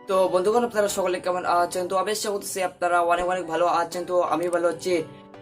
তো বন্ধুগণ আপনারা সকলে কেমন আছেন? তো আমি আশা করতেছি আপনারা অনেক অনেক ভালো আছেন। তো আমি ভালো আছি।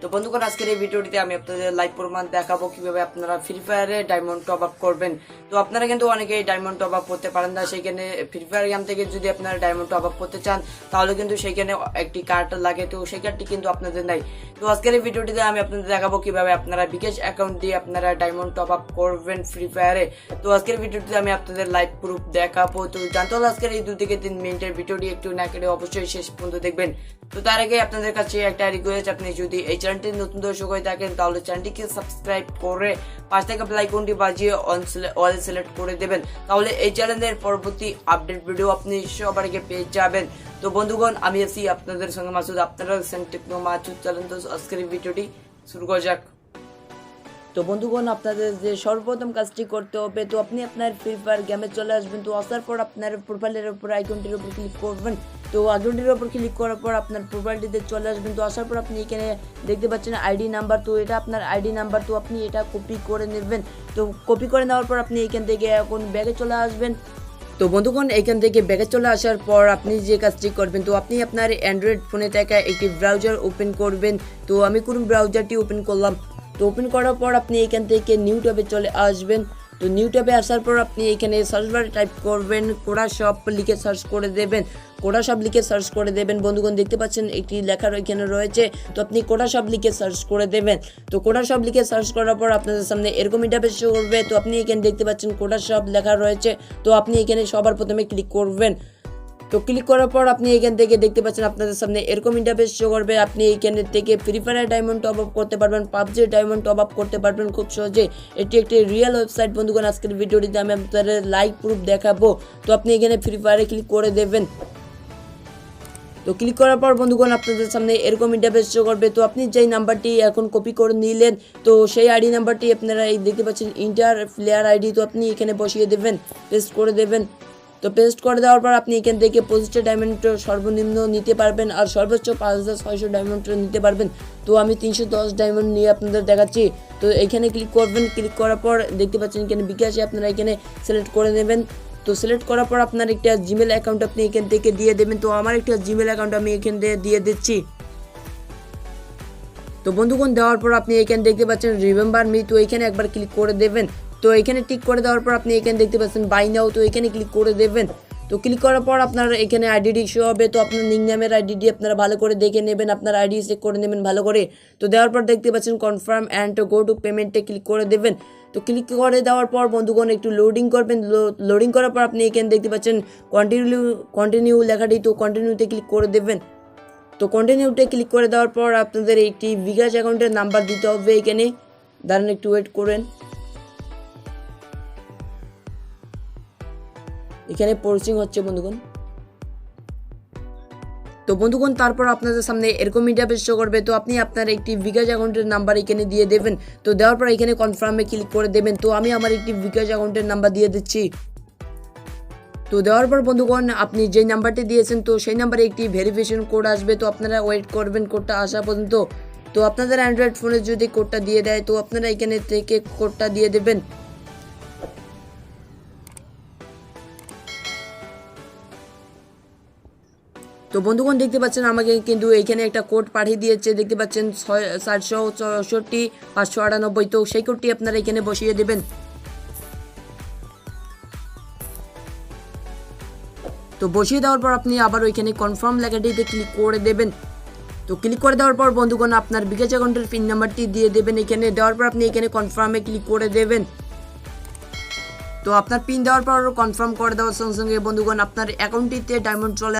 তো বন্ধুগণ আজকের এই ভিডিওটিতে আমি আপনাদের লাইভ প্রমাণ দেখাবো কিভাবে আপনারা ফ্রি ফায়ারে ডায়মন্ড টপ আপ করবেন। তো আপনারা কিন্তু অনেকেই ডায়মন্ড টপ আপ করতে পারেন না, সেইখানে ফ্রি ফায়ার গেম থেকে যদি আপনারা ডায়মন্ড টপ আপ করতে চান তাহলে কিন্তু সেইখানে একটি কার্ড লাগে, তো সেই কার্ডটি কিন্তু আপনাদের নাই। তো আজকের এই ভিডিওটিতে আমি আপনাদের দেখাবো কিভাবে আপনারা বিকাশ অ্যাকাউন্ট দিয়ে আপনারা ডায়মন্ড টপ আপ করবেন ফ্রি ফায়ারে। তো আজকের ভিডিওটিতে আমি আপনাদের লাইভ প্রুফ দেখাবো। তো জানতে হলে আজকের এই 2 থেকে 3 মিনিটের ভিডিওটি একটু না কেটে অবশ্যই শেষ পর্যন্ত দেখবেন। তো তার আগে আপনাদের কাছে একটা রিকোয়েস্ট, আপনি যদি এই চ্যানেলটি নতুন দর্শক হয়ে থাকেন তাহলে চ্যানেলটিকে সাবস্ক্রাইব করে পাশ থেকে বেল আইকনটি বাজিয়ে অল সিলেক্ট করে দেবেন, তাহলে এই চ্যানেলের পরবর্তী আপডেট ভিডিও আপনি সবার আগে পেয়ে যাবেন। তো বন্ধুগণ আমি আছি আপনাদের সঙ্গে মাসুদ, আপনারা টেকনো মাসুদ। চলেন তো আজকের ভিডিওটি শুরু করা যাক। তো বন্ধুগণ আপনাদের যে সর্বপ্রথম কাজটি করতে হবে, তো আপনি আপনার ফ্রি ফায়ার গেমে চলে আসবেন। তো আসার পর আপনার প্রোফাইলের উপর আইকনটির উপর ক্লিক করবেন। তো আইকনটির উপর ক্লিক করার পর আপনার প্রোফাইলটিতে চলে আসবেন। তো আসার পর আপনি এখানে দেখতে পাচ্ছেন আইডি নাম্বার, তো এটা আপনার আইডি নাম্বার। তো আপনি এটা কপি করে নেবেন। তো কপি করে নেওয়ার পর আপনি এখান থেকে এখন ব্যাগে চলে আসবেন। তো বন্ধুগণ এখান থেকে ব্যাগে চলে আসার পর আপনি যে কাজটি করবেন, তো আপনি আপনার অ্যান্ড্রয়েড ফোনে থাকা একটি ব্রাউজার ওপেন করবেন। তো আমি কোন ব্রাউজারটি ওপেন করলাম। তো ওপেন করার পর আপনি এখান থেকে নিউ ট্যাবে চলে আসবেন। তো নিউ ট্যাবে আসার পর আপনি এখানে সার্চ বারে টাইপ করবেন কোডা শপ লিখে সার্চ করে দেবেন। কোডা শপ লিখে সার্চ করে দেবেন। বন্ধুগণ দেখতে পাচ্ছেন একটি লেখা এখানে রয়েছে, তো আপনি কোডা শপ লিখে সার্চ করে দেবেন। তো কোডা শপ লিখে সার্চ করার পর আপনাদের সামনে এরকম ইন্টারফেস শো করবে। তো আপনি এখানে দেখতে পাচ্ছেন কোডা শপ লেখা রয়েছে, তো আপনি এখানে সবার প্রথমে ক্লিক করবেন। তো ক্লিক করার পর আপনি এখান থেকে দেখতে পাচ্ছেন আপনাদের সামনে এরকম ইন্টারফেস শো করবে। আপনি এখানে থেকে free fire diamond top up করতে পারবেন, পাবজি ডায়মন্ড টপ আপ করতে পারবেন খুব সহজে। এটি একটি রিয়েল ওয়েবসাইট। বন্ধুগণ আজকের ভিডিওটিতে আমি আপনাদের লাইভ প্রুফ দেখাবো। তো আপনি এখানে ফ্রি ফায়ারে ক্লিক করে দেবেন। তো ক্লিক করার পর বন্ধুগণ আপনাদের সামনে এরকম ইন্টারফেস শো করবে। তো আপনি যেই নাম্বারটি এখন কপি করে নিলেন, তো সেই আইডি নাম্বারটি আপনারা এই দেখতে পাচ্ছেন ইন্টার প্লেয়ার আইডি, তো আপনি এখানে বসিয়ে দেবেন, পেস্ট করে দেবেন। তো পেস্ট করে দেওয়ার পর আপনি এখান থেকে 25টা ডায়মন্ড সর্বনিম্ন নিতে পারবেন আর সর্বোচ্চ 5600 ডায়মন্ড নিতে পারবেন। তো আমি 310 ডায়মন্ড নিয়ে আপনাদের দেখাচ্ছি। তো এখানে ক্লিক করবেন। ক্লিক করার পর দেখতে পাচ্ছেন এখানে বিকাশে আপনারা এখানে সিলেক্ট করে নেবেন। তো সিলেক্ট করার পর আপনার একটা জিমেল অ্যাকাউন্ট আপনি এখান থেকে দিয়ে দেবেন। তো আমার একটা জিমেল অ্যাকাউন্ট আমি এখান থেকে দিয়ে দিচ্ছি। তো বন্ধুগণ দেওয়ার পর আপনি এখানে দেখতে পাচ্ছেন রিমেম্বার মি, তো এখানে একবার ক্লিক করে দেবেন। তো এখানে টিক করে দেওয়ার পর আপনি এখানে দেখতে পাচ্ছেন বাই নাও, তো এখানে ক্লিক করে দেবেন। তো ক্লিক করার পর আপনার এখানে আইডিটি শো হবে। তো আপনার নিকনেমের আইডিটি আপনারা ভালো করে দেখে নেবেন, আপনার আইডি চেক করে নেবেন ভালো করে। তো দেওয়ার পর দেখতে পাচ্ছেন কনফার্ম অ্যান্ড গো টু পেমেন্টে ক্লিক করে দেবেন। তো ক্লিক করে দেওয়ার পর বন্ধুগণ একটু লোডিং করবেন। লোডিং করার পর আপনি এখানে দেখতে পাচ্ছেন কন্টিনিউ লেখাটি, তো কন্টিনিউতে ক্লিক করে দেবেন। তো কন্টিনিউতে ক্লিক করে দেওয়ার পর আপনাদের একটি বিকাশ অ্যাকাউন্টের নাম্বার দিতে হবে। এখানে দাঁড়ান একটু ওয়েট করেন, এখানে প্রসেসিং হচ্ছে বন্ধুগণ। তো বন্ধুগণ তারপর আপনাদের সামনে এরকম ইন্টারফেস শো করবে। তো আপনি আপনার একটি বিকাশ অ্যাকাউন্টের নাম্বার এখানে দিয়ে দেবেন। তো দেওয়ার পর এখানে কনফার্মে ক্লিক করে দেবেন। তো আমি আমার একটি বিকাশ অ্যাকাউন্টের নাম্বার দিয়ে দিচ্ছি। তো দেওয়ার পর বন্ধুগণ আপনি যেই নাম্বারটি দিয়েছেন, তো সেই নাম্বারে একটি ভেরিফিকেশন কোড আসবে। তো আপনারা ওয়েট করবেন কোডটা আসা পর্যন্ত। তো আপনাদের অ্যান্ড্রয়েড ফোনে যদি কোডটা দিয়ে দেয়, তো আপনারা এখানে থেকে কোডটা দিয়ে দেবেন। তো বন্ধুগণ দেখতে পাচ্ছেন আমাকে কিন্তু এখানে একটা কোড পাঠিয়ে দিয়েছে, দেখতে পাচ্ছেন 464 598। তো সেই কোডটি আপনারা এখানে বসিয়ে দেবেন। তো বসিয়ে দেওয়ার পর আপনি আবার ওইখানে কনফার্ম লেখাটিতে ক্লিক করে দেবেন। তো ক্লিক করে দেওয়ার পর বন্ধুগণ আপনার বিকাশ অ্যাকাউন্টের পিন নাম্বারটি দিয়ে দেবেন। এখানে দেওয়ার পর আপনি এখানে কনফার্মে ক্লিক করে দেবেন। তো আপনার পিন দেওয়ার পর কনফার্ম করে দেওয়ার সঙ্গে সঙ্গে বন্ধুগণ আপনার অ্যাকাউন্টটিতে ডায়মন্ড চলে